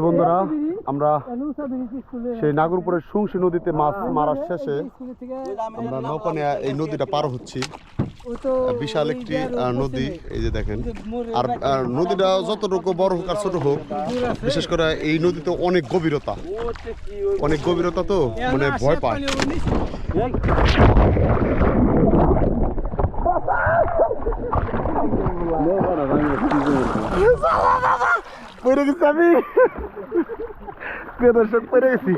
বন্ধুরা আমরা সেই নাগরপুরের সুংসী নদীতে মাছ মারার শেষে আমরা নৌকা নিয়ে এই নদীটা পার হচ্ছি। বিশাল একটি নদী, এই যে দেখেন। আর নদীটা যতটুকু বড় হোক আর ছোট হোক, বিশেষ করে এই নদীতে অনেক গভীরতা তো মানে ভয় পায়। পড়ে গেছি আমি, প্রিয় দর্শক, পড়ে গেছি।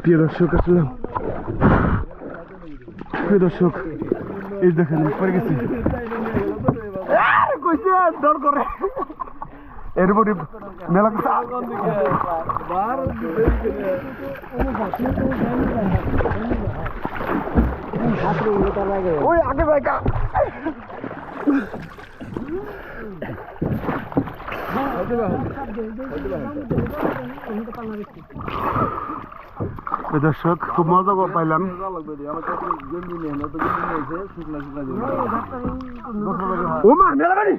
প্রিয় দর্শক, আসলাম। প্রিয় দর্শক, এই দেখেন পড়ে গেছি। ডর করে এরপরে মেলা ওই আগে জায়গা দর্শক, খুব মজা পাইলাম। ও মা মেলা বাড়ি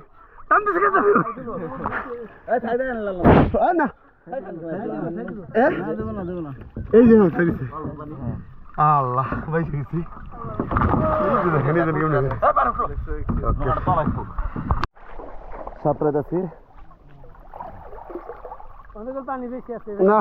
এই যে আল্লাহ বাইসে গেছি। সাঁতরাতে আছি না।